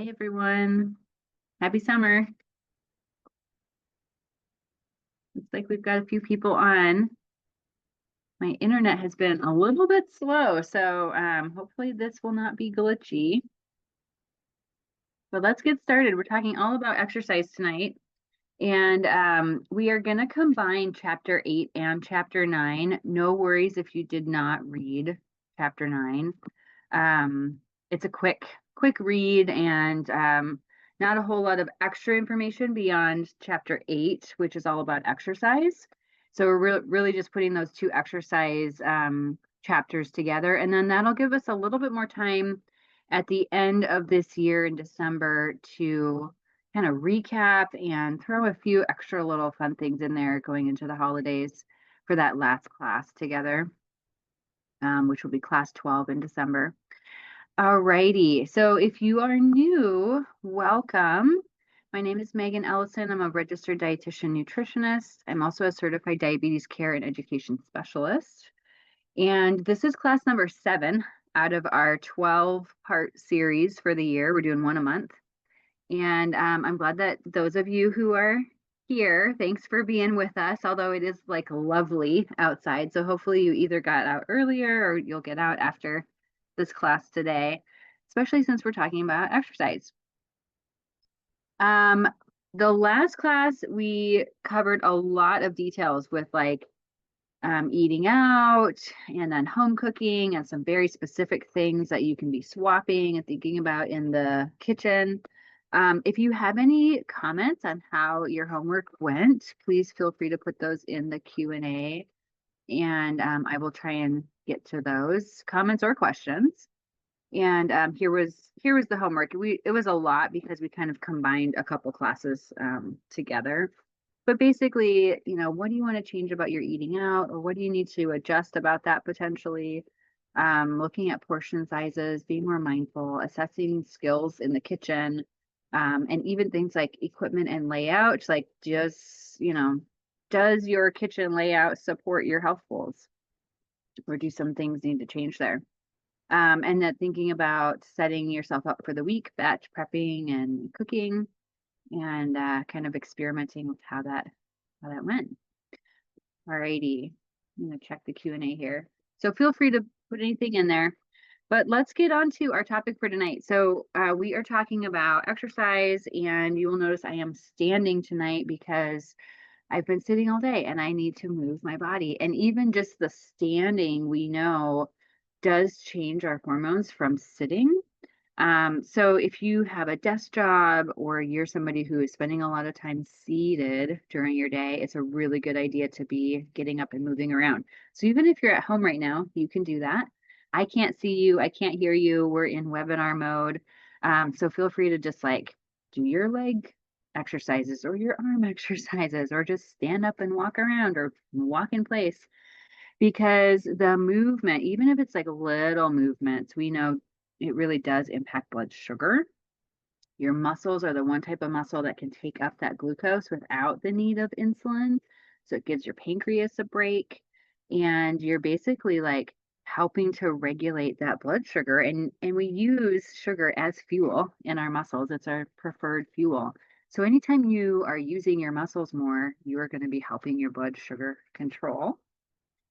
Hi, everyone. Happy summer. Looks like we've got a few people on. My internet has been a little bit slow, so hopefully this will not be glitchy. But let's get started. We're talking all about exercise tonight. And we are going to combine Chapter 8 and Chapter 9. No worries if you did not read Chapter 9. It's a quick read and not a whole lot of extra information beyond Chapter 8, which is all about exercise. So we're really just putting those two exercise chapters together. And then that'll give us a little bit more time at the end of this year in December to kind of recap and throw a few extra little fun things in there going into the holidays for that last class together, which will be class 12 in December. All righty. So if you are new, welcome. My name is Megan Ellison. I'm a registered dietitian nutritionist. I'm also a certified diabetes care and education specialist. And this is class number 7 out of our 12-part series for the year. We're doing one a month. And I'm glad that those of you who are here, thanks for being with us, although it is like lovely outside. So hopefully you either got out earlier or you'll get out after this class today, especially since we're talking about exercise. The last class, we covered a lot of details with like eating out and then home cooking and some very specific things that you can be swapping and thinking about in the kitchen. If you have any comments on how your homework went, please feel free to put those in the Q&A, and I will try and get to those comments or questions. And here was the homework. It was a lot because we kind of combined a couple classes together. But basically, what do you want to change about your eating out, or what do you need to adjust about that potentially? Looking at portion sizes, being more mindful, assessing skills in the kitchen, and even things like equipment and layout, like just, does your kitchen layout support your health goals? Or do some things need to change there? And then thinking about setting yourself up for the week, batch prepping and cooking, and kind of experimenting with how that went. Alrighty, I'm gonna check the Q&A here. So feel free to put anything in there. But let's get on to our topic for tonight. So we are talking about exercise, and you will notice I am standing tonight because I've been sitting all day and I need to move my body. And even just the standing, we know, does change our hormones from sitting. So if you have a desk job or you're somebody who is spending a lot of time seated during your day, it's a really good idea to be getting up and moving around. So even if you're at home right now, you can do that. I can't see you, I can't hear you, we're in webinar mode. So feel free to just like do your leg exercises or your arm exercises, or just stand up and walk around or walk in place, because the movement, even if it's like little movements, we know it really does impact blood sugar. Your muscles are the one type of muscle that can take up that glucose without the need of insulin. So it gives your pancreas a break, and you're basically like helping to regulate that blood sugar. And we use sugar as fuel in our muscles. It's our preferred fuel. So anytime you are using your muscles more, you are going to be helping your blood sugar control.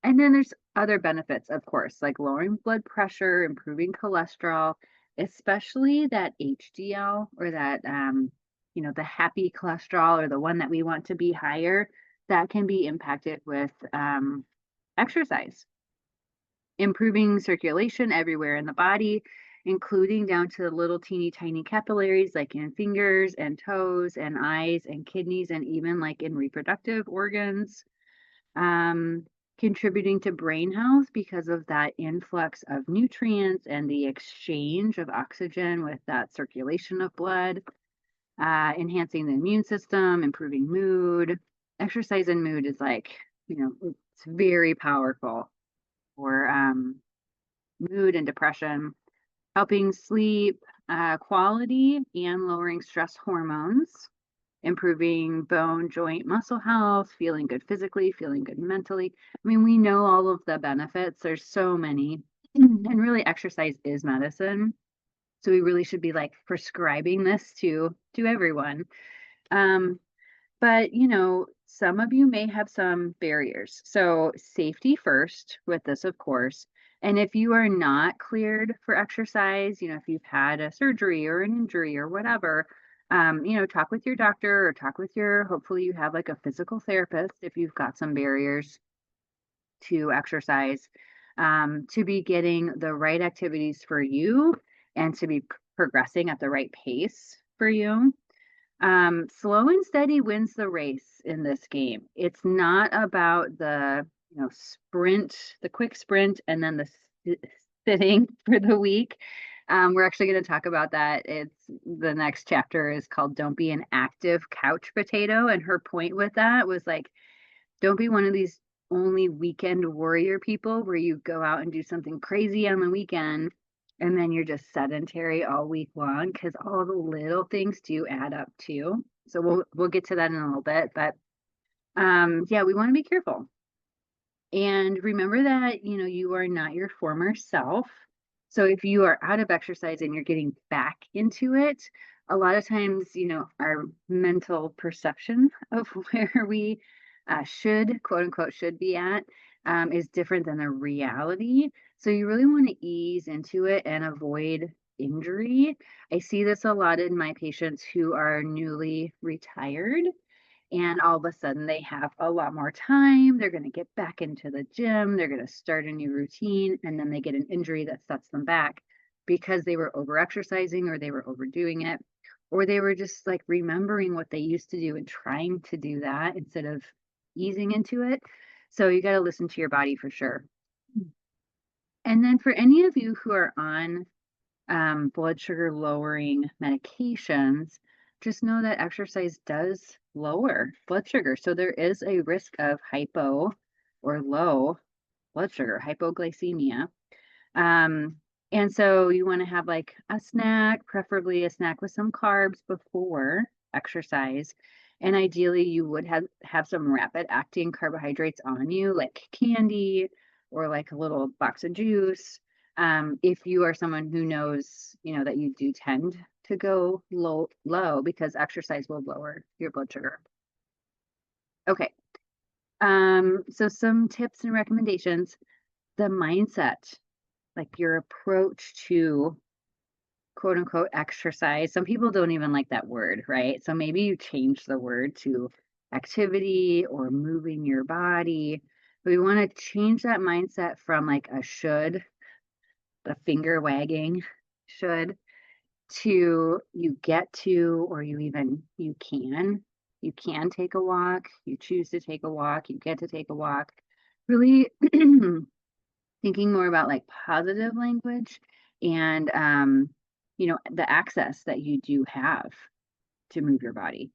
And then there's other benefits, of course, like lowering blood pressure, improving cholesterol, especially that HDL, or that, the happy cholesterol, or the one that we want to be higher, that can be impacted with exercise. Improving circulation everywhere in the body, including down to the little teeny tiny capillaries, like in fingers and toes and eyes and kidneys, and even like in reproductive organs. Contributing to brain health because of that influx of nutrients and the exchange of oxygen with that circulation of blood, enhancing the immune system, improving mood. Exercise and mood is like, it's very powerful for mood and depression, helping sleep quality and lowering stress hormones, improving bone, joint, muscle health, feeling good physically, feeling good mentally. I mean, we know all of the benefits. There's so many. And really, exercise is medicine. So we really should be like prescribing this to everyone. Um, but some of you may have some barriers. So safety first with this, of course. And if you are not cleared for exercise, if you've had a surgery or an injury or whatever, talk with your doctor or talk with hopefully you have like a physical therapist if you've got some barriers to exercise, to be getting the right activities for you and to be progressing at the right pace for you. Slow and steady wins the race in this game. It's not about the, sprint, the quick sprint, and then the sitting for the week. We're actually going to talk about that. It's the next chapter is called Don't Be an Active Couch Potato. And her point with that was like, don't be one of these only weekend warrior people where you go out and do something crazy on the weekend and then you're just sedentary all week long, because all the little things do add up too. So we'll get to that in a little bit, but yeah, we want to be careful. And remember that, you are not your former self. So if you are out of exercise and you're getting back into it, a lot of times, our mental perception of where we should, quote unquote, should be at is different than the reality. So you really want to ease into it and avoid injury. I see this a lot in my patients who are newly retired and all of a sudden they have a lot more time. They're going to get back into the gym. They're going to start a new routine. And then they get an injury that sets them back because they were over exercising or they were overdoing it, or they were just like remembering what they used to do and trying to do that instead of easing into it. So you got to listen to your body for sure. And then for any of you who are on blood sugar lowering medications, just know that exercise does lower blood sugar. So there is a risk of hypo or low blood sugar, hypoglycemia. And so you want to have like a snack, preferably a snack with some carbs before exercise. And ideally you would have some rapid acting carbohydrates on you, like candy or like a little box of juice. If you are someone who knows, that you do tend to go low because exercise will lower your blood sugar. Okay. So some tips and recommendations. The mindset, like your approach to quote unquote exercise. Some people don't even like that word, right? So maybe you change the word to activity or moving your body. But we want to change that mindset from like a should, the finger wagging should, to you get to, or you can take a walk, you choose to take a walk, you get to take a walk. Really thinking more about like positive language and the access that you do have to move your body.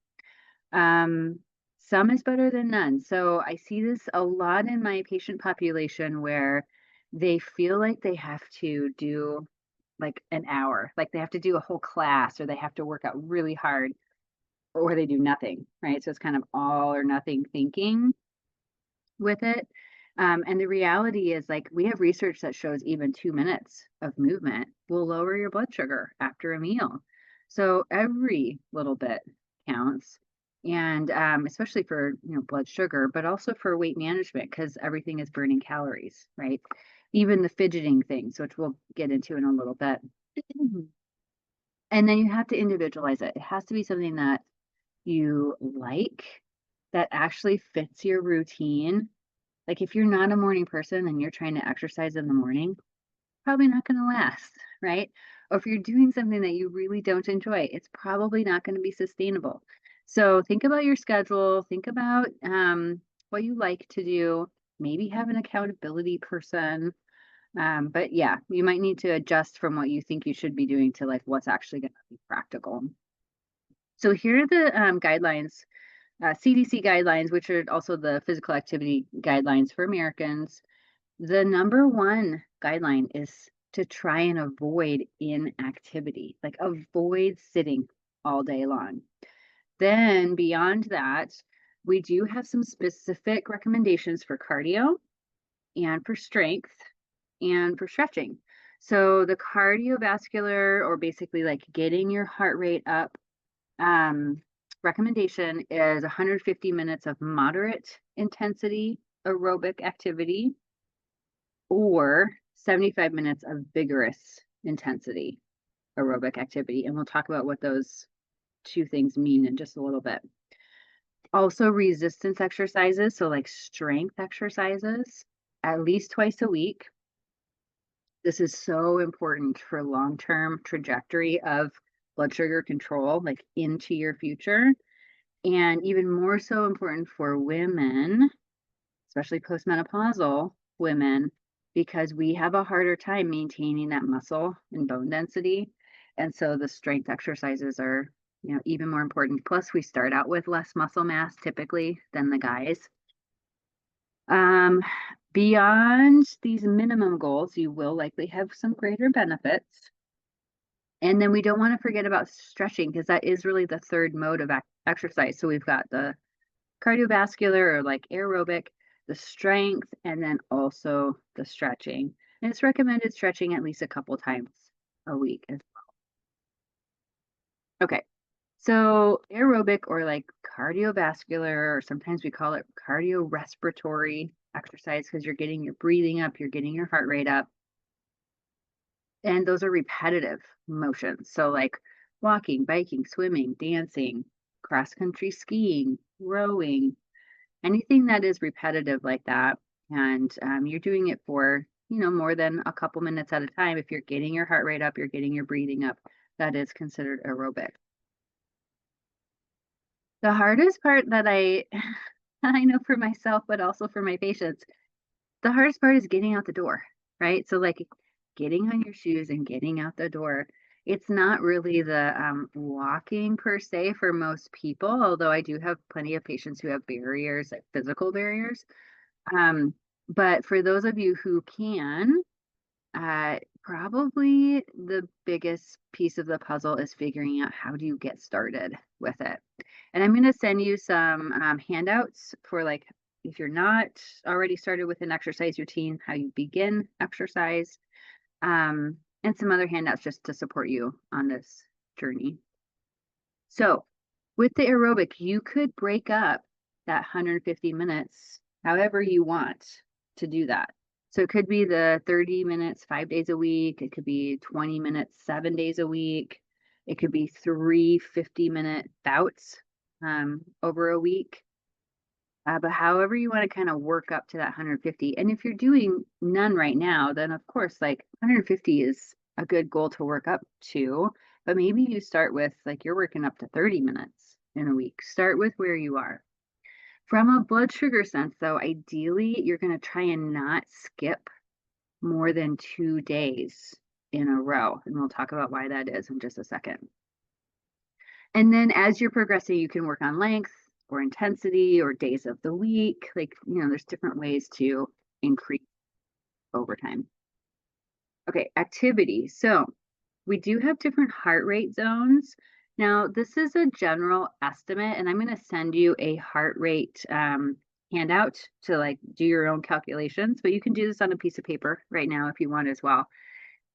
Some is better than none. So I see this a lot in my patient population where they feel like they have to do like an hour, like they have to do a whole class or they have to work out really hard or they do nothing, right? So it's kind of all or nothing thinking with it. And the reality is like we have research that shows even 2 minutes of movement will lower your blood sugar after a meal. So every little bit counts. And especially for blood sugar, but also for weight management, because everything is burning calories, right? Even the fidgeting things, which we'll get into in a little bit. And then you have to individualize it. It has to be something that you like, that actually fits your routine. Like if you're not a morning person and you're trying to exercise in the morning, probably not going to last, right? Or if you're doing something that you really don't enjoy, it's probably not going to be sustainable. So think about your schedule, think about what you like to do, maybe have an accountability person. But yeah, you might need to adjust from what you think you should be doing to like what's actually going to be practical. So here are the guidelines, CDC guidelines, which are also the physical activity guidelines for Americans. The number one guideline is to try and avoid inactivity, like avoid sitting all day long. Then beyond that, we do have some specific recommendations for cardio and for strength. and for stretching. So the cardiovascular, or basically like getting your heart rate up, recommendation is 150 minutes of moderate intensity aerobic activity or 75 minutes of vigorous intensity aerobic activity. And we'll talk about what those two things mean in just a little bit. Also, resistance exercises, so like strength exercises, at least twice a week. This is so important for long-term trajectory of blood sugar control, like into your future. And even more so important for women, especially postmenopausal women, because we have a harder time maintaining that muscle and bone density. And so the strength exercises are, even more important. Plus, we start out with less muscle mass typically than the guys. Beyond these minimum goals, you will likely have some greater benefits. And then we don't want to forget about stretching, because that is really the third mode of exercise. So we've got the cardiovascular, or like aerobic, the strength, and then also the stretching. And it's recommended stretching at least a couple times a week as well. Okay, so aerobic, or like cardiovascular, or sometimes we call it cardiorespiratory exercise, because you're getting your breathing up, you're getting your heart rate up. And those are repetitive motions. So like walking, biking, swimming, dancing, cross-country skiing, rowing, anything that is repetitive like that. And you're doing it for, more than a couple minutes at a time. If you're getting your heart rate up, you're getting your breathing up, that is considered aerobic. The hardest part that I know for myself, but also for my patients, the hardest part is getting out the door, right? So like getting on your shoes and getting out the door. It's not really the walking per se for most people, although I do have plenty of patients who have barriers, like physical barriers. But for those of you who can, probably the biggest piece of the puzzle is figuring out how do you get started with it. And I'm going to send you some handouts for, like, if you're not already started with an exercise routine, how you begin exercise, and some other handouts just to support you on this journey. So with the aerobic, you could break up that 150 minutes however you want to do that. So it could be the 30 minutes, 5 days a week. It could be 20 minutes, 7 days a week. It could be 3 50-minute bouts over a week. But however you want to kind of work up to that 150. And if you're doing none right now, then of course, like 150 is a good goal to work up to. But maybe you start with, like, you're working up to 30 minutes in a week. Start with where you are. From a blood sugar sense, though, ideally, you're going to try and not skip more than 2 days in a row. And we'll talk about why that is in just a second. And then as you're progressing, you can work on length or intensity or days of the week. Like, there's different ways to increase over time. Okay, activity. So we do have different heart rate zones. Now, this is a general estimate, and I'm going to send you a heart rate handout to, like, do your own calculations, but you can do this on a piece of paper right now if you want as well.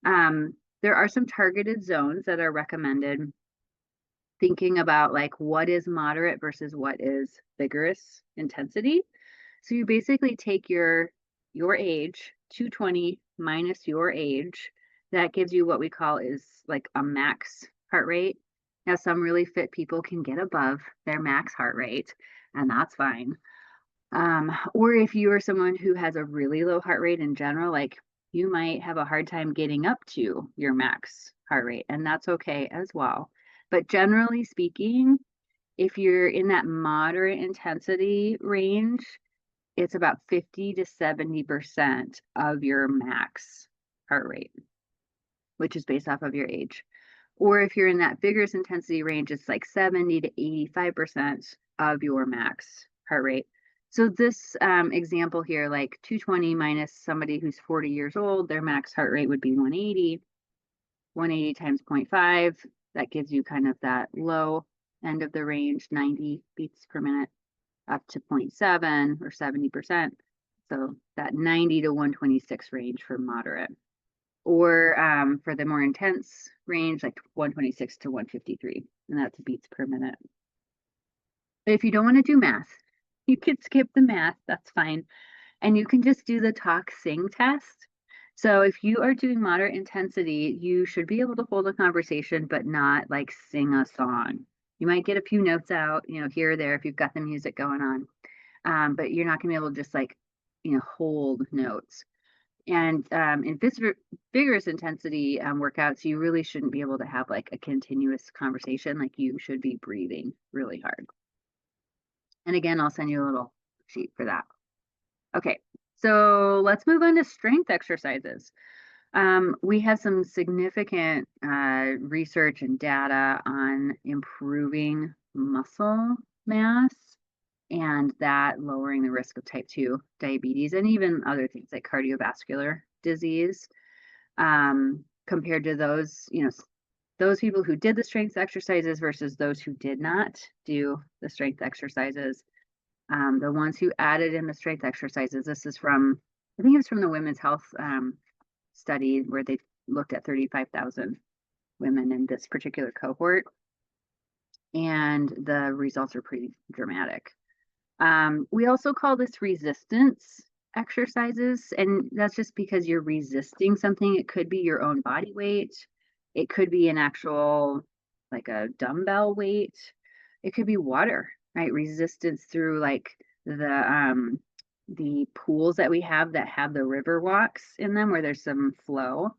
There are some targeted zones that are recommended, thinking about like what is moderate versus what is vigorous intensity. So you basically take your age, 220 minus your age. That gives you what we call is like a max heart rate. Now, some really fit people can get above their max heart rate, and that's fine. Or if you are someone who has a really low heart rate in general, like, you might have a hard time getting up to your max heart rate, and that's okay as well. But generally speaking, if you're in that moderate intensity range, it's about 50 to 70% of your max heart rate, which is based off of your age. Or if you're in that vigorous intensity range, it's like 70 to 85% of your max heart rate. So this example here, like 220 minus somebody who's 40 years old, their max heart rate would be 180. 180 times 0.5, that gives you kind of that low end of the range, 90 beats per minute, up to 0.7 or 70%. It's So that 90 to 126 range for moderate. Or for the more intense range, like 126 to 153, and that's beats per minute. But if you don't want to do math, you could skip the math, that's fine. And you can just do the talk sing test. So if you are doing moderate intensity, you should be able to hold a conversation, but not like sing a song. You might get a few notes out, here or there if you've got the music going on. But you're not gonna be able to just like, hold notes. And in vigorous intensity workouts, you really shouldn't be able to have like a continuous conversation. Like you should be breathing really hard. And again, I'll send you a little sheet for that. Okay, so let's move on to strength exercises. We have some significant research and data on improving muscle mass and that lowering the risk of type 2 diabetes and even other things like cardiovascular disease compared to those, those people who did the strength exercises versus those who did not do the strength exercises. The ones who added in the strength exercises, this is from, I think it's from the Women's Health study where they looked at 35,000 women in this particular cohort. And the results are pretty dramatic. We also call this resistance exercises, and that's just because you're resisting something. It could be your own body weight. It could be an actual, like a dumbbell weight. It could be water, right? Resistance through like the pools that we have that have the river walks in them where there's some flow.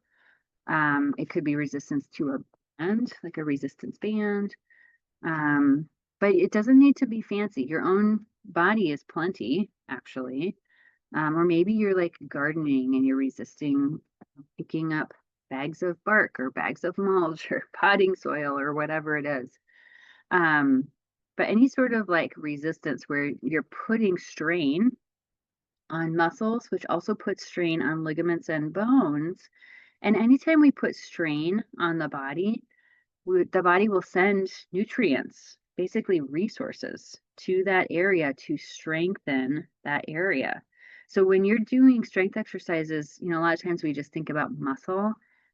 It could be resistance to a band, like a resistance band. But it doesn't need to be fancy. Your own body is plenty, actually. Or maybe you're like gardening and you're resisting picking up bags of bark or bags of mulch or potting soil or whatever it is. But any sort of like resistance where you're putting strain on muscles, which also puts strain on ligaments and bones. And anytime we put strain on the body will send nutrients, basically resources, to that area to strengthen that area. So when you're doing strength exercises, a lot of times we just think about muscle,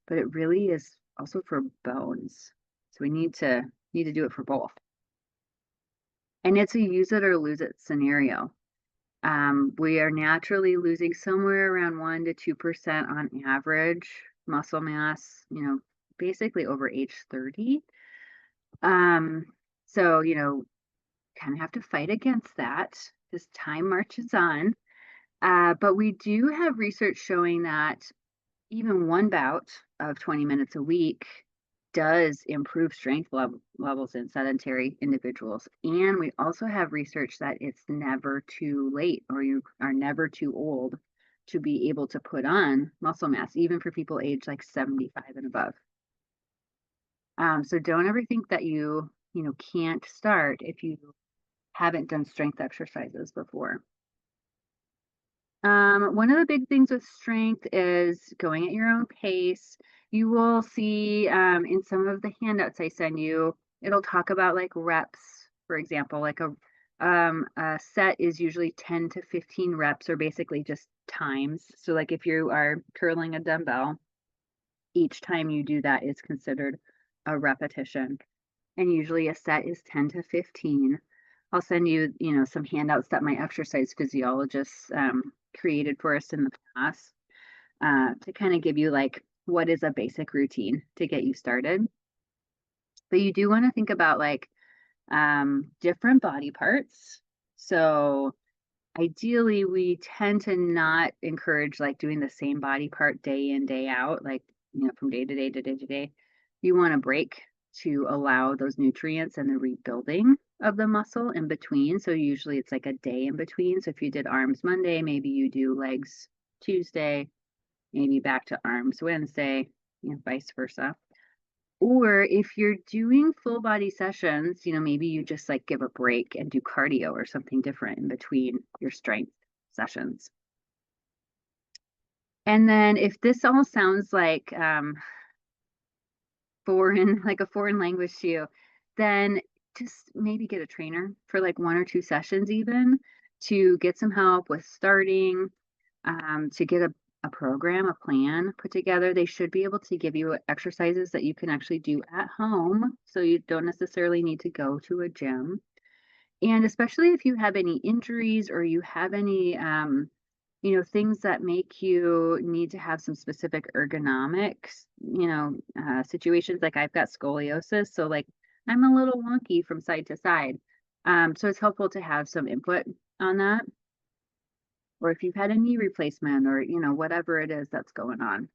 but it really is also for bones. So we need to do it for both. And it's a use it or lose it scenario. We are naturally losing somewhere around 1 to 2% on average muscle mass, basically over age 30. So, kind of have to fight against that as time marches on. But we do have research showing that even one bout of 20 minutes a week does improve strength levels in sedentary individuals. And we also have research that it's never too late or you are never too old to be able to put on muscle mass, even for people aged like 75 and above. So don't ever think that you can't start if you haven't done strength exercises before. One of the big things with strength is going at your own pace. You will see in some of the handouts I send you, it'll talk about like reps, for example, like a set is usually 10 to 15 reps or basically just times. So like if you are curling a dumbbell, each time you do that is considered a repetition. And usually a set is 10 to 15. I'll send you, some handouts that my exercise physiologists created for us in the past to kind of give you like what is a basic routine to get you started. But you do want to think about like different body parts. So ideally, we tend to not encourage like doing the same body part day in, day out, like, from day to day to day to day. You want to break to allow those nutrients and the rebuilding of the muscle in between. So usually it's like a day in between. So if you did arms Monday, maybe you do legs Tuesday, maybe back to arms Wednesday, vice versa. Or if you're doing full body sessions, maybe you just like give a break and do cardio or something different in between your strength sessions. And then if this all sounds like foreign, like a foreign language to you, then just maybe get a trainer for like 1 or 2 sessions even to get some help with starting. to get a program, a plan put together. They should be able to give you exercises that you can actually do at home, so you don't necessarily need to go to a gym. And especially if you have any injuries or you have any, things that make you need to have some specific ergonomics, situations like I've got scoliosis. So, like, I'm a little wonky from side to side. So it's helpful to have some input on that, or if you've had a knee replacement or, whatever it is that's going on.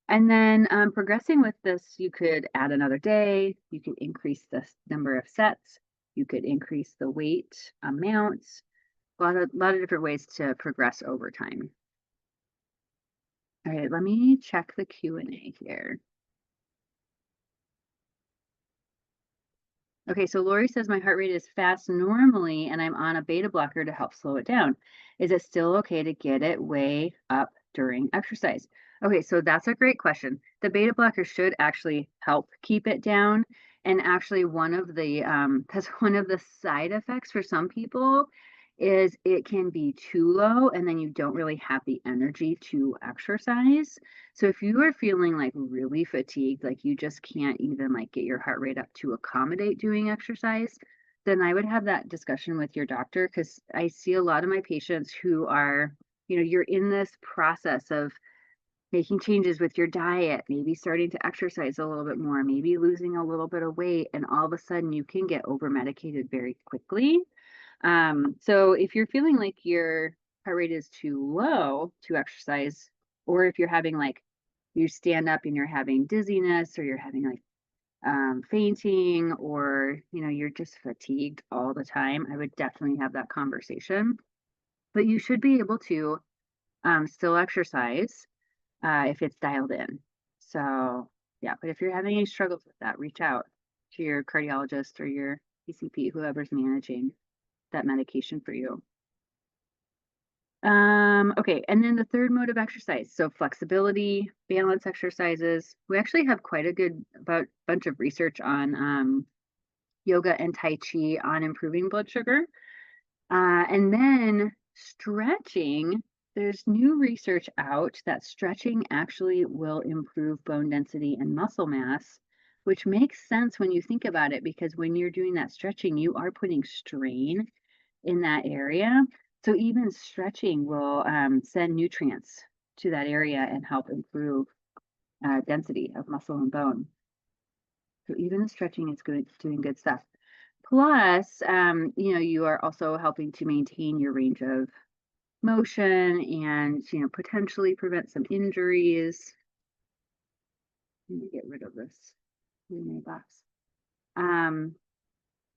And then progressing with this, you could add another day, you could increase the number of sets, you could increase the weight amounts, a lot of different ways to progress over time. All right, let me check the Q&A here. Okay, so Lori says my heart rate is fast normally and I'm on a beta blocker to help slow it down. Is it still okay to get it way up during exercise? Okay, so that's a great question. The beta blocker should actually help keep it down. And actually one of the that's one of the side effects for some people is it can be too low and then you don't really have the energy to exercise. So if you are feeling like really fatigued, like you just can't even like get your heart rate up to accommodate doing exercise, then I would have that discussion with your doctor, because I see a lot of my patients who are, you're in this process of making changes with your diet, maybe starting to exercise a little bit more, maybe losing a little bit of weight, and all of a sudden you can get over medicated very quickly. So if you're feeling like your heart rate is too low to exercise, or if you're having like you stand up and you're having dizziness, or you're having like fainting, or you're just fatigued all the time, I would definitely have that conversation. But you should be able to still exercise if it's dialed in. So yeah, but if you're having any struggles with that, reach out to your cardiologist or your PCP, whoever's managing that medication for you. Okay, and then the third mode of exercise, so flexibility, balance exercises. We actually have quite a good bunch of research on yoga and Tai Chi on improving blood sugar. And then stretching, there's new research out that stretching actually will improve bone density and muscle mass, which makes sense when you think about it, because when you're doing that stretching, you are putting strain in that area. So even stretching will send nutrients to that area and help improve density of muscle and bone. So even the stretching is good, doing good stuff. Plus, you are also helping to maintain your range of motion and, potentially prevent some injuries. Let me get rid of this Q&A box.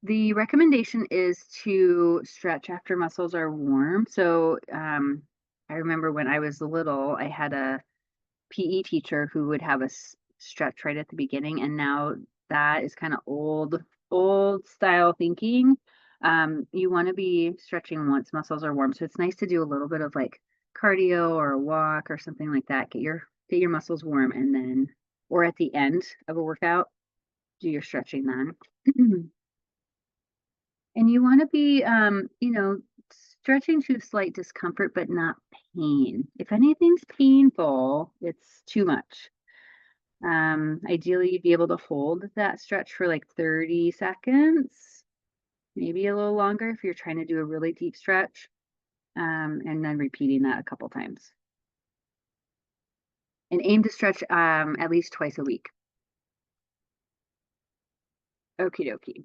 The recommendation is to stretch after muscles are warm. So I remember when I was little, I had a PE teacher who would have us stretch right at the beginning, and now that is kind of old style thinking. You want to be stretching once muscles are warm. So it's nice to do a little bit of like cardio or a walk or something like that. Get your muscles warm, and then, or at the end of a workout, do your stretching then. And you want to be, stretching to slight discomfort, but not pain. If anything's painful, it's too much. Ideally, you'd be able to hold that stretch for like 30 seconds, maybe a little longer if you're trying to do a really deep stretch, and then repeating that a couple times. And aim to stretch at least twice a week. Okie dokie.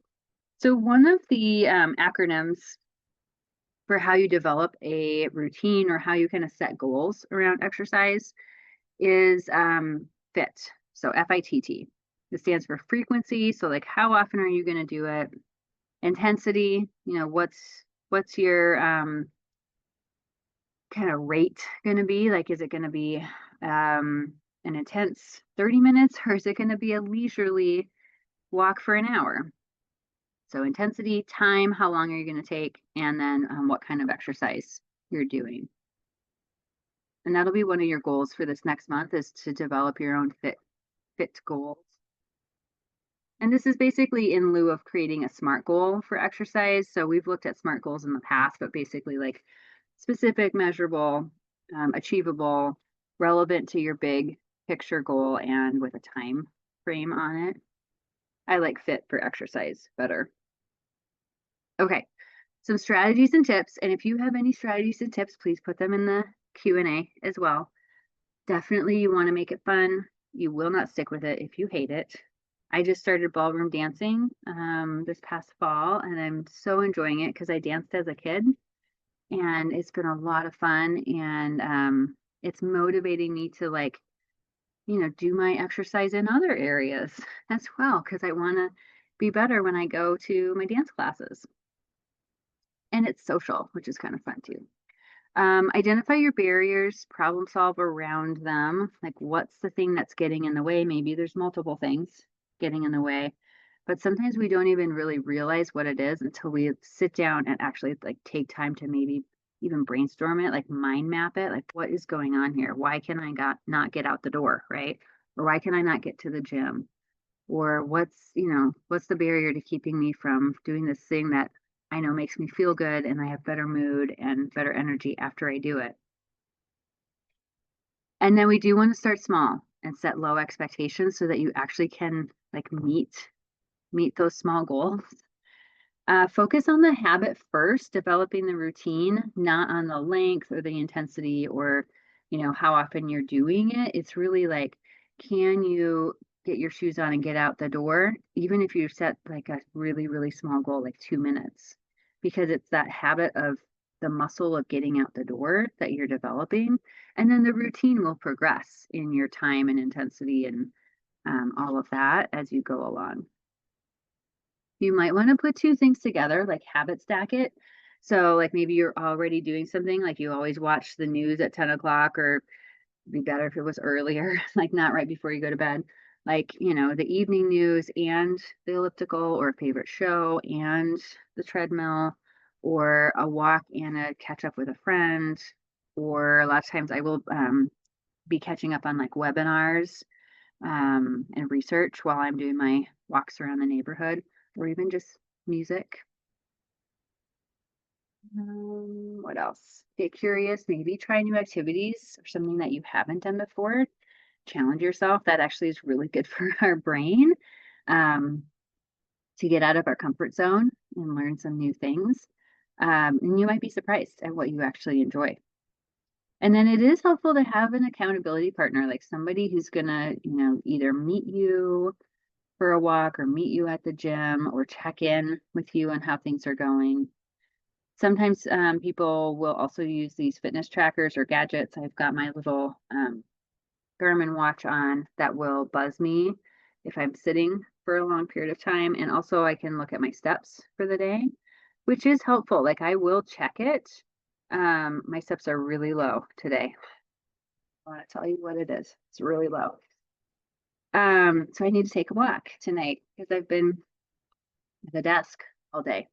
So one of the acronyms for how you develop a routine or how you kind of set goals around exercise is FIT. So FITT. This stands for frequency. So like, how often are you going to do it? Intensity, what's your kind of rate going to be? Like, is it going to be an intense 30 minutes, or is it going to be a leisurely walk for an hour? So intensity, time, how long are you going to take, and then what kind of exercise you're doing. And that'll be one of your goals for this next month, is to develop your own fit goals. And this is basically in lieu of creating a SMART goal for exercise. So we've looked at SMART goals in the past, but basically like specific, measurable, achievable, relevant to your big picture goal, and with a time frame on it. I like fit for exercise better. Okay, some strategies and tips. And if you have any strategies and tips, please put them in the Q&A as well. Definitely you want to make it fun. You will not stick with it if you hate it. I just started ballroom dancing this past fall, and I'm so enjoying it because I danced as a kid, and it's been a lot of fun, and it's motivating me to like, do my exercise in other areas as well, because I want to be better when I go to my dance classes. And it's social, which is kind of fun too. Identify your barriers, problem solve around them. Like, what's the thing that's getting in the way? Maybe there's multiple things getting in the way, but sometimes we don't even really realize what it is until we sit down and actually like take time to maybe even brainstorm it, like mind map it. Like, what is going on here? Why can I not get out the door, right? Or why can I not get to the gym? Or what's the barrier to keeping me from doing this thing that I know makes me feel good and I have better mood and better energy after I do it. And then we do want to start small and set low expectations so that you actually can like meet those small goals. Focus on the habit first, developing the routine, not on the length or the intensity or, how often you're doing it. It's really like, can you get your shoes on and get out the door, even if you set like a really, really small goal, like 2 minutes, because it's that habit of the muscle of getting out the door that you're developing. And then the routine will progress in your time and intensity and all of that as you go along. You might want to put two things together, like habit stack it. So like maybe you're already doing something, like you always watch the news at 10 o'clock, or it'd be better if it was earlier, like not right before you go to bed. Like, the evening news and the elliptical, or a favorite show and the treadmill, or a walk and a catch up with a friend. Or a lot of times I will be catching up on like webinars and research while I'm doing my walks around the neighborhood, or even just music. What else? Get curious, maybe try new activities or something that you haven't done before. Challenge yourself. That actually is really good for our brain, to get out of our comfort zone and learn some new things. And you might be surprised at what you actually enjoy. And then it is helpful to have an accountability partner, like somebody who's gonna, either meet you for a walk or meet you at the gym or check in with you on how things are going. Sometimes people will also use these fitness trackers or gadgets. I've got my little Garmin watch on that will buzz me if I'm sitting for a long period of time. And also I can look at my steps for the day, which is helpful. Like, I will check it. My steps are really low today. I want to tell you what it is. It's really low. So I need to take a walk tonight because I've been at the desk all day.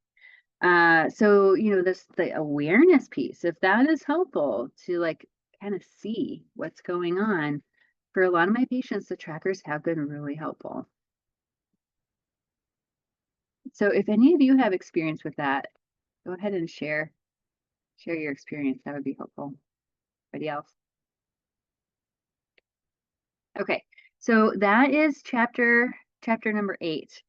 So the awareness piece, if that is helpful to like kind of see what's going on, for a lot of my patients, the trackers have been really helpful. So if any of you have experience with that, go ahead and share your experience. That would be helpful. Anybody else? Okay, so that is chapter number 8.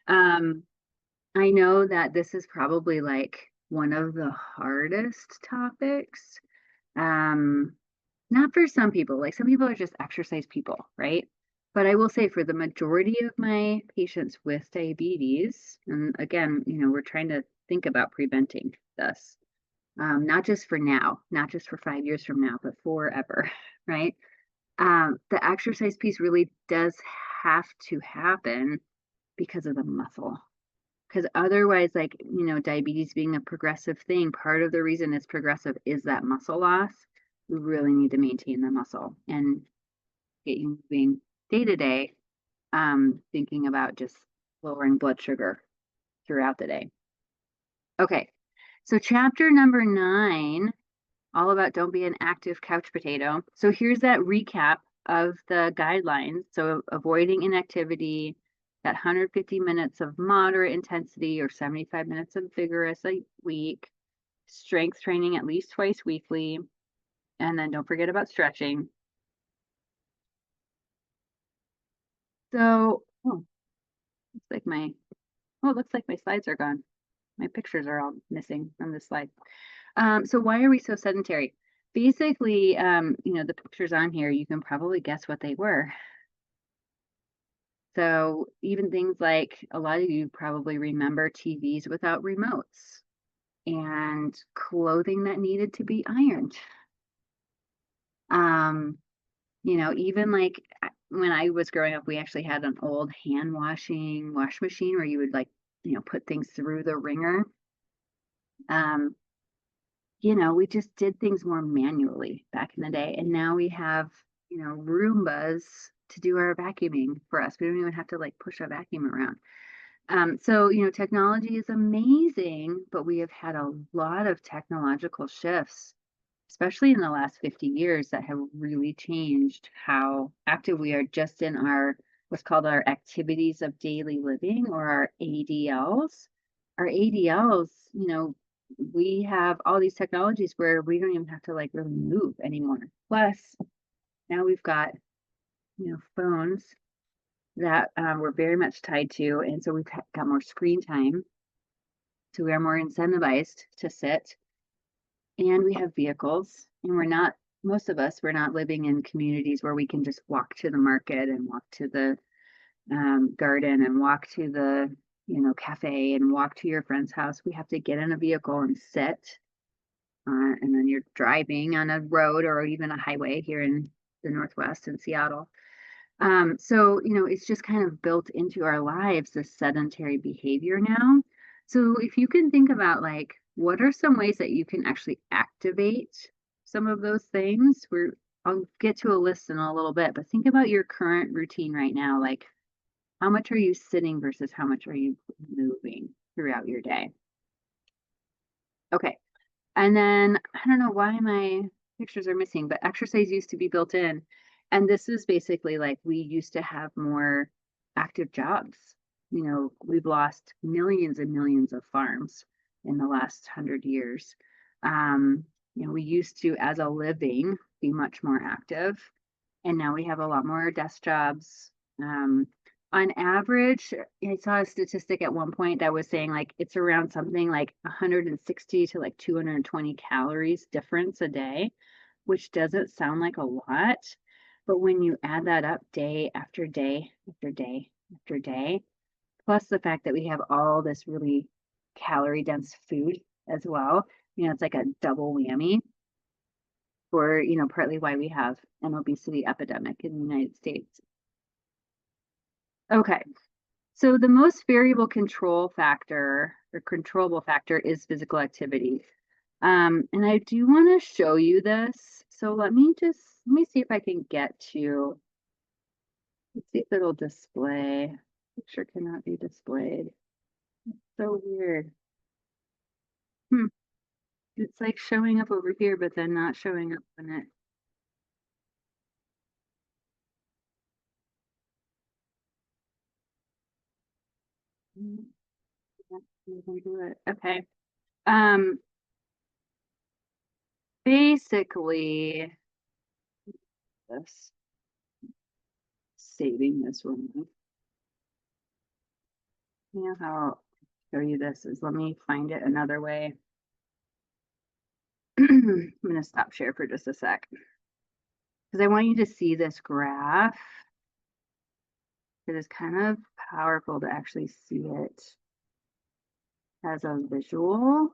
I know that this is probably like one of the hardest topics. Not for some people, like some people are just exercise people, right? But I will say for the majority of my patients with diabetes, and again, we're trying to think about preventing this, not just for now, not just for 5 years from now, but forever, right? The exercise piece really does have to happen because of the muscle. Because otherwise, like, diabetes being a progressive thing, part of the reason it's progressive is that muscle loss. We really need to maintain the muscle and get you moving day to day, thinking about just lowering blood sugar throughout the day. Okay, so chapter number 9, all about don't be an active couch potato. So here's that recap of the guidelines. So avoiding inactivity, that 150 minutes of moderate intensity or 75 minutes of vigorous a week, strength training at least twice weekly, And then don't forget about stretching. So, it looks like my slides are gone. My pictures are all missing from this slide. So why are we so sedentary? Basically, the pictures on here, you can probably guess what they were. So even things like a lot of you probably remember TVs without remotes and clothing that needed to be ironed. Even like when I was growing up, we actually had an old hand washing wash machine where you would put things through the wringer. Um, we just did things more manually back in the day. And now we have, Roombas to do our vacuuming for us. We don't even have to like push a vacuum around. So, technology is amazing, but we have had a lot of technological shifts, especially in the last 50 years, that have really changed how active we are just in what's called our activities of daily living, or our ADLs. Our ADLs, we have all these technologies where we don't even have to like really move anymore. Plus, now we've got, phones that we're very much tied to. And so we've got more screen time. So we are more incentivized to sit, and we have vehicles, and most of us, we're not living in communities where we can just walk to the market and walk to the garden and walk to the, cafe and walk to your friend's house. We have to get in a vehicle and sit. And then you're driving on a road or even a highway here in the Northwest in Seattle. So, it's just kind of built into our lives, this sedentary behavior now. So if you can think about like, what are some ways that you can actually activate some of those things? I'll get to a list in a little bit, but think about your current routine right now. Like, how much are you sitting versus how much are you moving throughout your day? Okay. And then I don't know why my pictures are missing, but exercise used to be built in. And this is basically like we used to have more active jobs. We've lost millions and millions of farms in the last 100 years. We used to, as a living, be much more active. And now we have a lot more desk jobs. On average, I saw a statistic at one point that was saying like it's around something like 160 to like 220 calories difference a day, which doesn't sound like a lot. But when you add that up day after day after day after day, plus the fact that we have all this really calorie dense food as well, it's like a double whammy for, partly why we have an obesity epidemic in the United States. Okay, so the most variable control factor or controllable factor is physical activity. And I do want to show you this. So let me see if I can get to, let's see if it'll display. Picture cannot be displayed. So weird. It's like showing up over here, but then not showing up when it. Okay. Um, Basically, this saving this one. How I'll show you this is, let me find it another way. I'm going to stop share for just a sec because I want you to see this graph. It is kind of powerful to actually see it as a visual.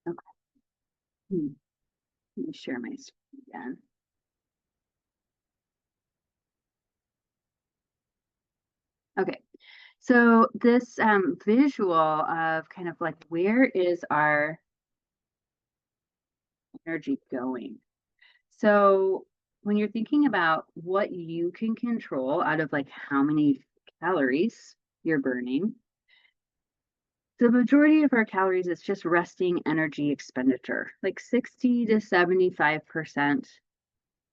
Okay. Let me share my screen again. Okay, so this visual of kind of like, where is our energy going? So when you're thinking about what you can control out of like how many calories you're burning, the majority of our calories is just resting energy expenditure. Like 60 to 75%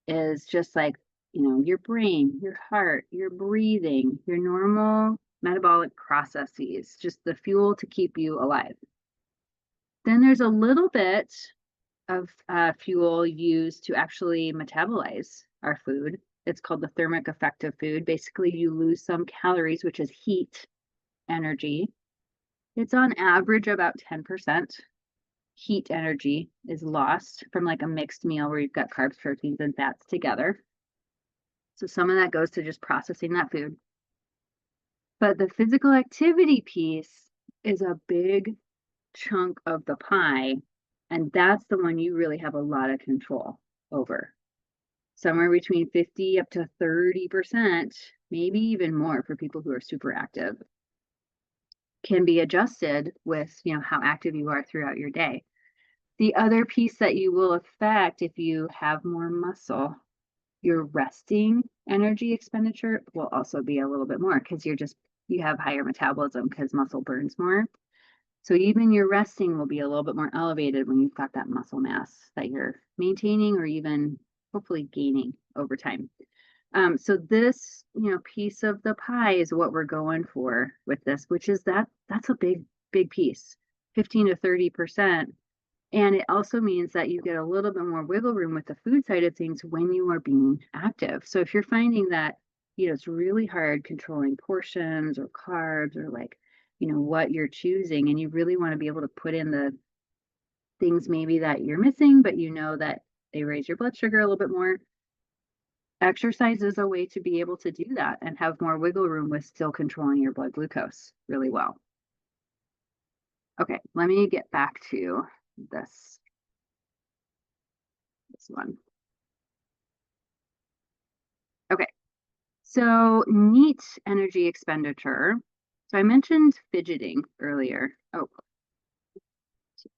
is just like your brain, your heart, your breathing, your normal metabolic processes, just the fuel to keep you alive. Then there's a little bit of fuel used to actually metabolize our food. It's called the thermic effect of food. Basically, you lose some calories, which is heat energy. It's on average about 10% heat energy is lost from like a mixed meal where you've got carbs, proteins, and fats together. So some of that goes to just processing that food. But the physical activity piece is a big chunk of the pie, and that's the one you really have a lot of control over. Somewhere between 50 up to 30%, maybe even more for people who are super active, can be adjusted with, how active you are throughout your day. The other piece that you will affect if you have more muscle, your resting energy expenditure will also be a little bit more because you have higher metabolism because muscle burns more. So even your resting will be a little bit more elevated when you've got that muscle mass that you're maintaining or even hopefully gaining over time. So this, piece of the pie is what we're going for with this, which is that's a big, big piece, 15 to 30%. And it also means that you get a little bit more wiggle room with the food side of things when you are being active. So if you're finding that, it's really hard controlling portions or carbs or like, what you're choosing, and you really want to be able to put in the things maybe that you're missing, but that they raise your blood sugar a little bit more. Exercise is a way to be able to do that and have more wiggle room with still controlling your blood glucose really well. Okay, let me get back to this one. Okay, so neat energy expenditure. So I mentioned fidgeting earlier. Oh, so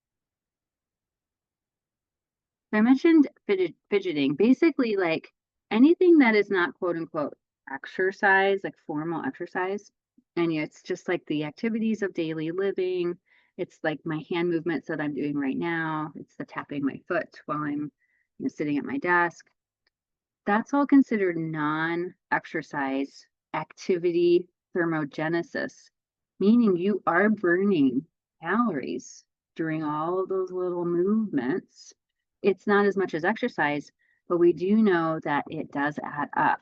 I mentioned fidgeting. Basically, like anything that is not quote unquote exercise, like formal exercise, and it's just like the activities of daily living. It's like my hand movements that I'm doing right now. It's the tapping my foot while I'm sitting at my desk. That's all considered non-exercise activity thermogenesis, meaning you are burning calories during all of those little movements. It's not as much as exercise, but we do know that it does add up.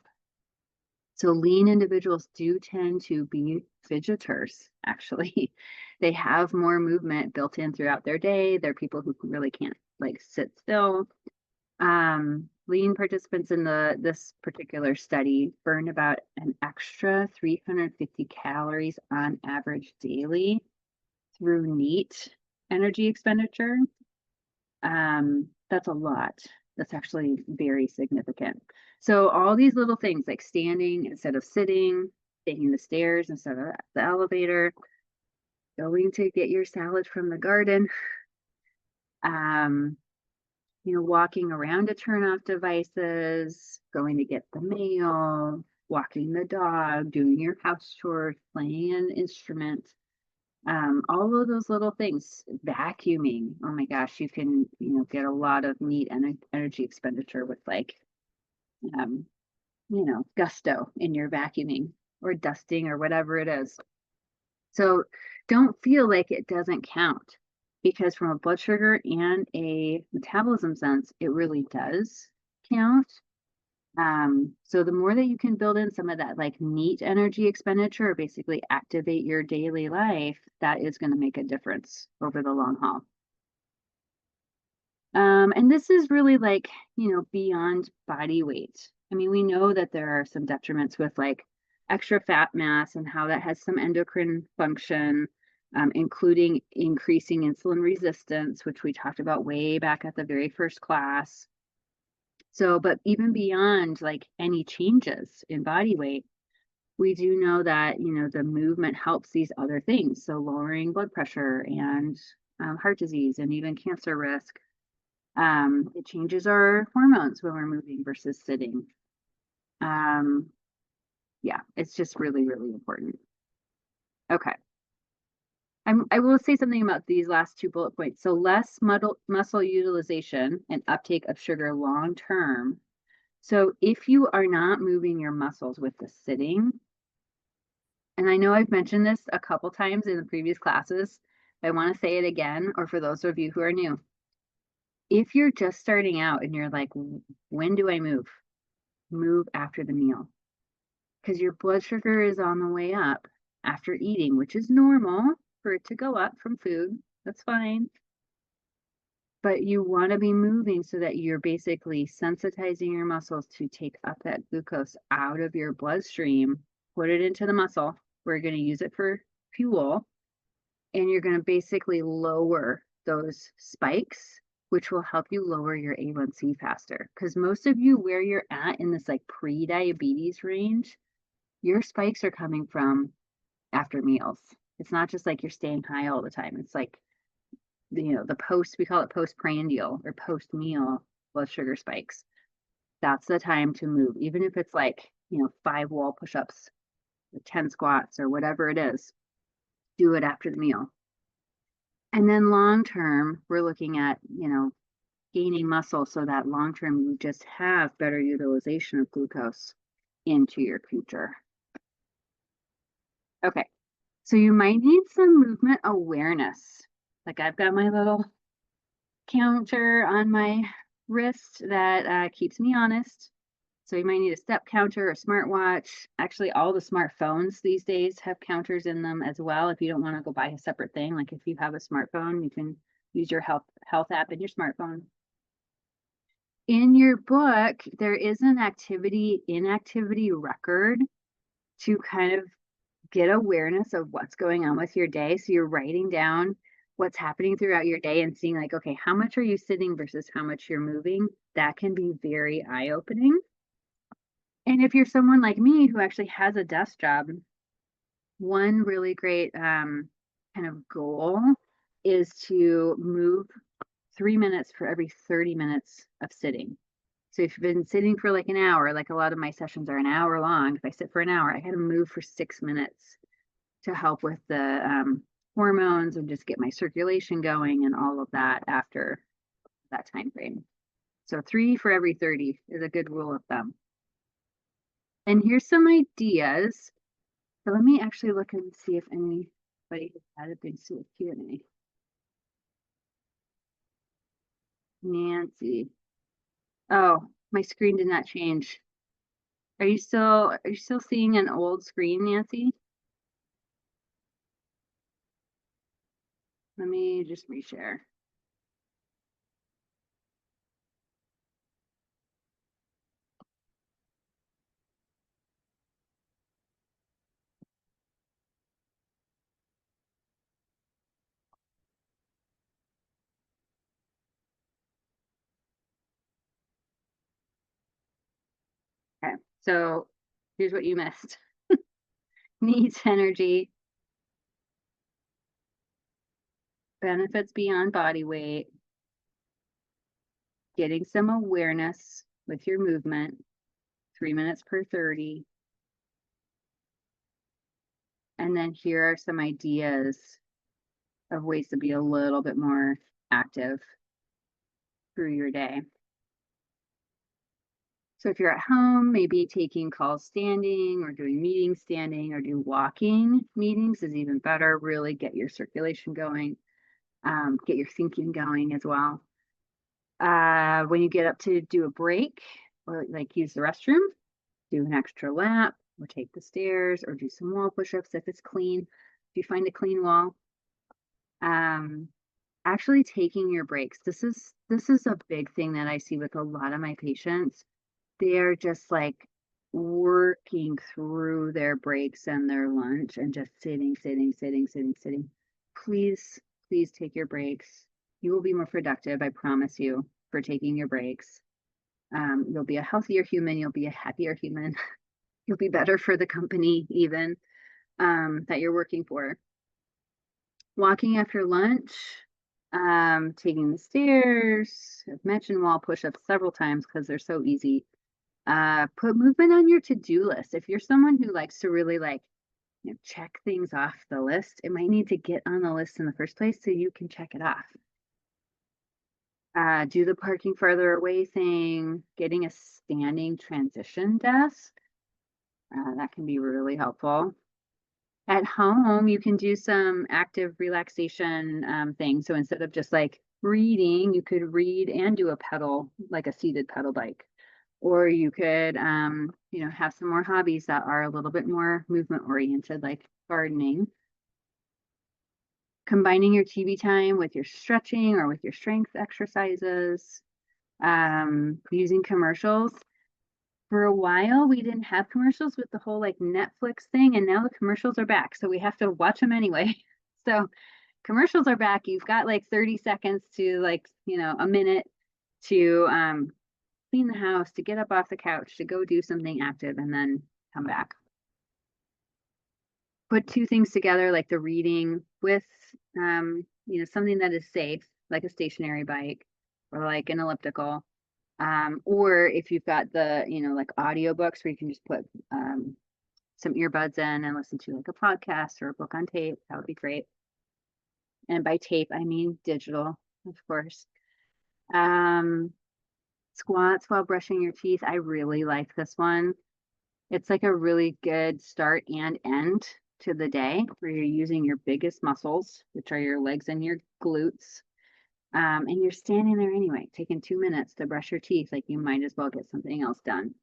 So lean individuals do tend to be fidgeters, actually. They have more movement built in throughout their day. They're people who really can't like sit still. Lean participants in this particular study burned about an extra 350 calories on average daily through neat energy expenditure. That's a lot. That's actually very significant. So all these little things like standing instead of sitting, taking the stairs instead of the elevator, going to get your salad from the garden, um, walking around to turn off devices, going to get the mail, walking the dog, doing your house chores, playing an instrument, all of those little things, vacuuming. Oh my gosh, you can, get a lot of neat energy expenditure with like, um, gusto in your vacuuming or dusting or whatever it is. So don't feel like it doesn't count because from a blood sugar and a metabolism sense, it really does count. So the more that you can build in some of that like neat energy expenditure or basically activate your daily life, that is going to make a difference over the long haul. And this is really like, beyond body weight. I mean, we know that there are some detriments with like extra fat mass and how that has some endocrine function, including increasing insulin resistance, which we talked about way back at the very first class. So, but even beyond like any changes in body weight, we do know that, the movement helps these other things. So lowering blood pressure and heart disease and even cancer risk. It changes our hormones when we're moving versus sitting. Yeah, it's just really, really important. Okay. I will say something about these last two bullet points. So less muscle utilization and uptake of sugar long term So if you are not moving your muscles with the sitting, and I know I've mentioned this a couple times in the previous classes, I want to say it again, or for those of you who are new. If you're just starting out and you're like, when do I move? Move after the meal. Because your blood sugar is on the way up after eating, which is normal for it to go up from food. That's fine. But you want to be moving so that you're basically sensitizing your muscles to take up that glucose out of your bloodstream, put it into the muscle. We're going to use it for fuel, and you're going to basically lower those spikes, which will help you lower your A1C faster. Because most of you, where you're at in this like pre-diabetes range, your spikes are coming from after meals. It's not just like you're staying high all the time. It's like, the post, we call it postprandial or post meal blood sugar spikes. That's the time to move, even if it's like, 5 wall push ups, 10 squats, or whatever it is. Do it after the meal. And then long term, we're looking at, gaining muscle so that long term you just have better utilization of glucose into your future. Okay, so you might need some movement awareness. Like I've got my little counter on my wrist that keeps me honest. So you might need a step counter, a smartwatch. Actually, all the smartphones these days have counters in them as well. If you don't want to go buy a separate thing, like if you have a smartphone, you can use your health app in your smartphone. In your book, there is an inactivity record to kind of get awareness of what's going on with your day. So you're writing down what's happening throughout your day and seeing like, okay, how much are you sitting versus how much you're moving? That can be very eye-opening. And if you're someone like me who actually has a desk job, one really great kind of goal is to move 3 minutes for every 30 minutes of sitting. So if you've been sitting for like an hour, like a lot of my sessions are an hour long, if I sit for an hour, I got to move for 6 minutes to help with the hormones and just get my circulation going and all of that after that time frame. So 3 for every 30 is a good rule of thumb. And here's some ideas. So let me actually look and see if anybody has added things to the Q&A. Nancy. Oh, my screen did not change. Are you still seeing an old screen, Nancy? Let me just reshare. Okay, so here's what you missed. Needs energy, benefits beyond body weight, getting some awareness with your movement, 3 minutes per 30. And then here are some ideas of ways to be a little bit more active through your day. So if you're at home, maybe taking calls standing or doing meetings standing or do walking meetings is even better. Really get your circulation going, get your thinking going as well. When you get up to do a break or like use the restroom, do an extra lap or take the stairs or do some wall push-ups if it's clean. If you find a clean wall, actually taking your breaks. This is a big thing that I see with a lot of my patients. They're just like working through their breaks and their lunch and just sitting. Please take your breaks. You will be more productive, I promise you, for taking your breaks. You'll be a healthier human. You'll be a happier human. You'll be better for the company even that you're working for. Walking after lunch, taking the stairs. I've mentioned wall push-ups several times because they're so easy. Put movement on your to-do list. If you're someone who likes to really check things off the list, it might need to get on the list in the first place so you can check it off. Do the parking further away thing, getting a standing transition desk. That can be really helpful. At home, you can do some active relaxation things. So instead of just like reading, you could read and do a pedal, like a seated pedal bike. Or you could, have some more hobbies that are a little bit more movement oriented, like gardening. Combining your TV time with your stretching or with your strength exercises. Using commercials. For a while, we didn't have commercials with the whole like Netflix thing, and now the commercials are back, so we have to watch them anyway. So commercials are back. You've got like 30 seconds to like, a minute to clean the house, to get up off the couch, to go do something active, and then come back. Put two things together, like the reading with, something that is safe, like a stationary bike or like an elliptical. Or if you've got the, like audiobooks where you can just put some earbuds in and listen to like a podcast or a book on tape, that would be great. And by tape, I mean digital, of course. Squats while brushing your teeth. I really like this one. It's like a really good start and end to the day where you're using your biggest muscles, which are your legs and your glutes. And you're standing there anyway, taking 2 minutes to brush your teeth, like you might as well get something else done.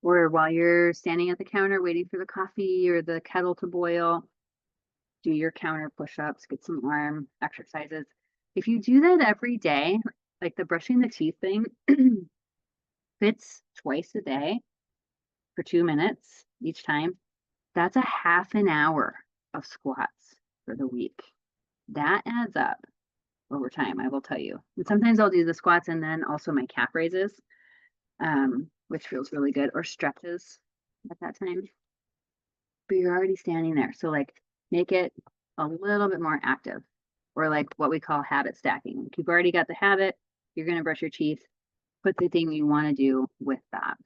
Or while you're standing at the counter waiting for the coffee or the kettle to boil, do your counter push-ups, get some arm exercises. If you do that every day, like the brushing the teeth thing, fits twice a day for 2 minutes each time, that's a half an hour of squats for the week. That adds up over time, I will tell you. And sometimes I'll do the squats and then also my calf raises, which feels really good, or stretches at that time. But you're already standing there. So like make it a little bit more active, or like what we call habit stacking. Like you've already got the habit, you're going to brush your teeth, put the thing you want to do with that.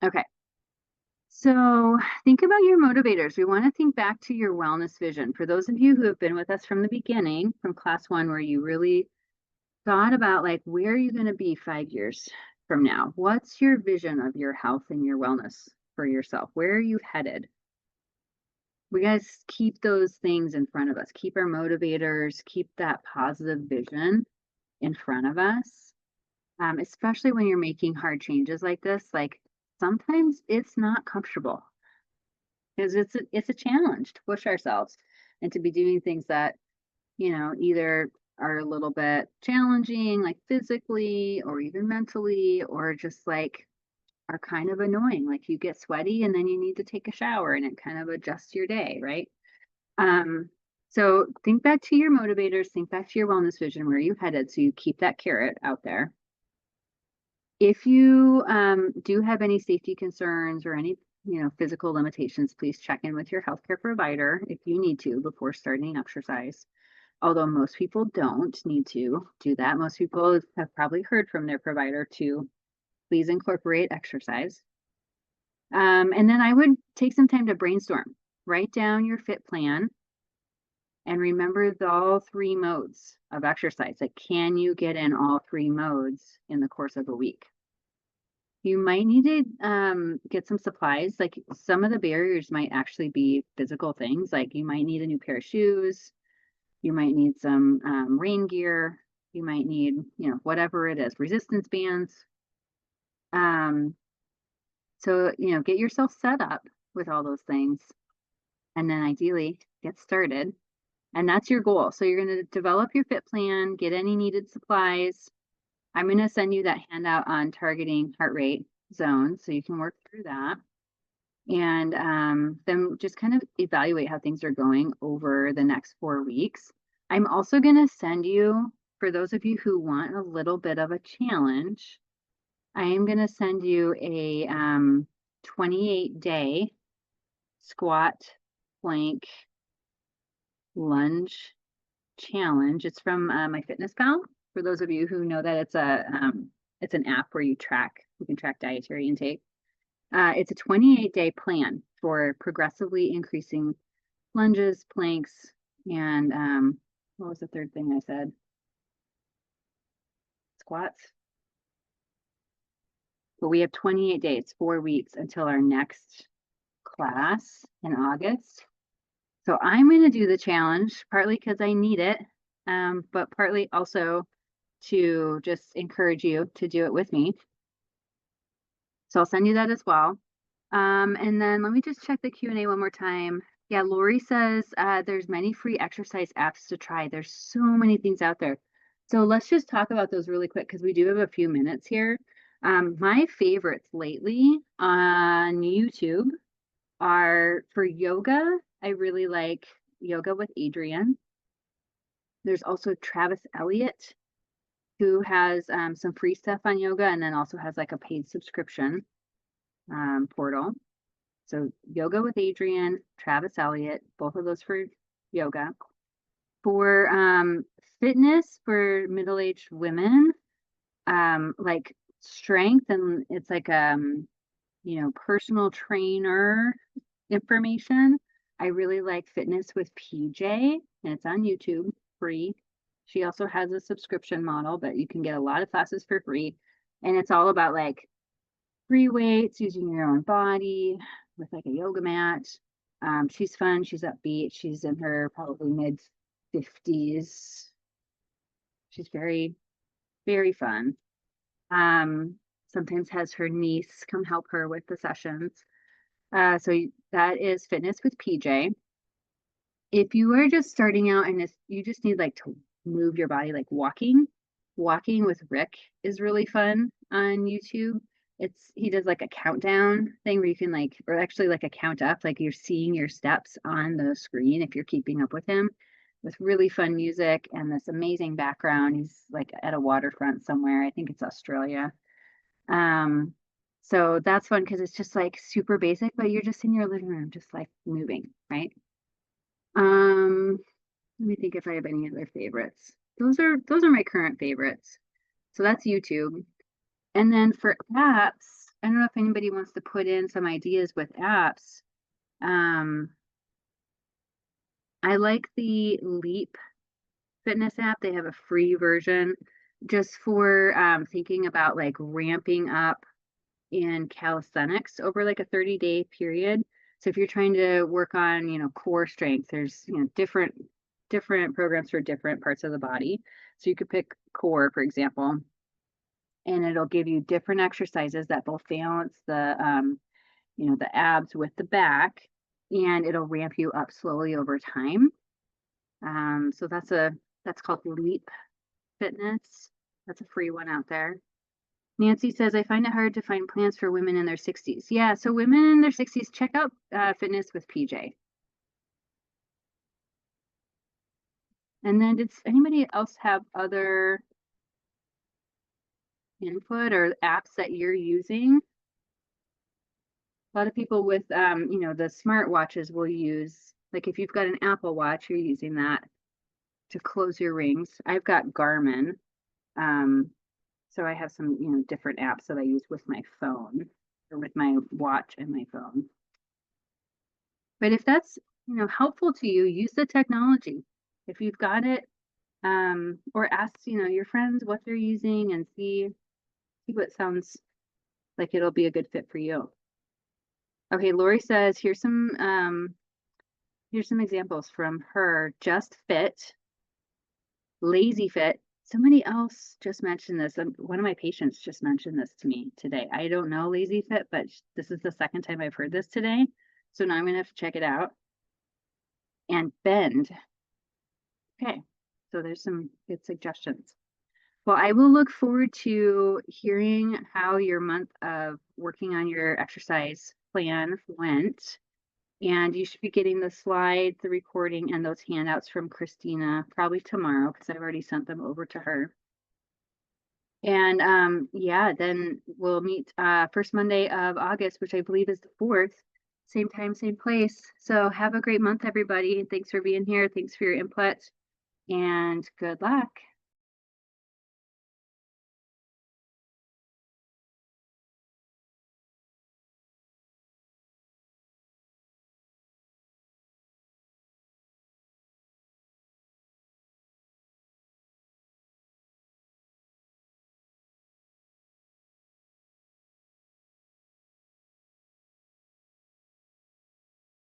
Okay. So think about your motivators. We want to think back to your wellness vision. For those of you who have been with us from the beginning, from class 1, where you really thought about like, where are you going to be 5 years from now? What's your vision of your health and your wellness for yourself? Where are you headed? We guys keep those things in front of us. Keep our motivators, keep that positive vision in front of us. Especially when you're making hard changes like this, like sometimes it's not comfortable because it's a challenge to push ourselves and to be doing things that, either are a little bit challenging, like physically or even mentally, or just like are kind of annoying. Like you get sweaty and then you need to take a shower and it kind of adjusts your day, right? So think back to your motivators, think back to your wellness vision, where you headed, so you keep that carrot out there. If you do have any safety concerns or any, physical limitations, please check in with your healthcare provider if you need to before starting exercise. Although most people don't need to do that. Most people have probably heard from their provider to please incorporate exercise. And then I would take some time to brainstorm, write down your fit plan, and remember all 3 modes of exercise. Like, can you get in all 3 modes in the course of a week? You might need to get some supplies. Like some of the barriers might actually be physical things. Like you might need a new pair of shoes. You might need some rain gear. You might need, whatever it is, resistance bands. So, get yourself set up with all those things. And then ideally get started. And that's your goal. So you're going to develop your fit plan, get any needed supplies. I'm going to send you that handout on targeting heart rate zones so you can work through that. And then just kind of evaluate how things are going over the next 4 weeks. I'm also going to send you, for those of you who want a little bit of a challenge, I am going to send you a 28-day squat, plank, lunge challenge. It's from MyFitnessPal. For those of you who know that it's an app where you can track dietary intake. It's a 28-day plan for progressively increasing lunges, planks, and what was the third thing I said? squats. But we have 28 days, 4 weeks until our next class in August. So I'm going to do the challenge, partly because I need it, but partly also to just encourage you to do it with me. So I'll send you that as well. And then let me just check the Q&A one more time. Yeah, Lori says there's many free exercise apps to try. There's so many things out there. So let's just talk about those really quick because we do have a few minutes here. My favorites lately on YouTube are for yoga. I really like Yoga with Adriene. There's also Travis Elliott, who has some free stuff on yoga and then also has like a paid subscription portal. So Yoga with Adriene, Travis Elliott, both of those for yoga. For fitness for middle-aged women, like strength, and it's like personal trainer information. I really like Fitness with PJ, and it's on YouTube, free. She also has a subscription model, but you can get a lot of classes for free. And it's all about like free weights, using your own body with like a yoga mat. She's fun. She's upbeat. She's in her probably mid 50s. She's very, very fun. Sometimes has her niece come help her with the sessions. So that is Fitness with PJ. If you are just starting out and you just need like to move your body, like walking with Rick is really fun on YouTube. He does like a countdown thing where you can or actually like a count up, like you're seeing your steps on the screen if you're keeping up with him, with really fun music and this amazing background. He's like at a waterfront somewhere. I think it's Australia. So that's fun because it's just like super basic, but you're just in your living room, just like moving, right? Let me think if I have any other favorites. Those are my current favorites. So that's YouTube. And then for apps, I don't know if anybody wants to put in some ideas with apps. I like the Leap fitness app. They have a free version just for thinking about like ramping up in calisthenics over like a 30-day period. So if you're trying to work on, core strength, there's, different programs for different parts of the body. So you could pick core, for example, and it'll give you different exercises that will balance the, the abs with the back, and it'll ramp you up slowly over time. So that's called Leap Fitness. That's a free one out there. Nancy says, I find it hard to find plans for women in their 60s. Yeah, so women in their 60s, check out Fitness with PJ. And then does anybody else have other input or apps that you're using? A lot of people with, the smart watches will use, like if you've got an Apple Watch, you're using that to close your rings. I've got Garmin. So I have some, different apps that I use with my phone or with my watch and my phone. But if that's, helpful to you, use the technology. If you've got it, or ask, your friends what they're using and see what sounds like it'll be a good fit for you. Okay, Lori says, here's some examples from her. Just Fit, Lazy Fit. Somebody else just mentioned this. One of my patients just mentioned this to me today. I don't know Lazy Fit, but this is the second time I've heard this today. So now I'm going to have to check it out. And Bend. Okay, so there's some good suggestions. Well, I will look forward to hearing how your month of working on your exercise plan went. And you should be getting the slides, the recording, and those handouts from Christina probably tomorrow because I've already sent them over to her. And yeah, then we'll meet first Monday of August, which I believe is the 4th. Same time, same place. So have a great month, everybody. Thanks for being here. Thanks for your input, and good luck.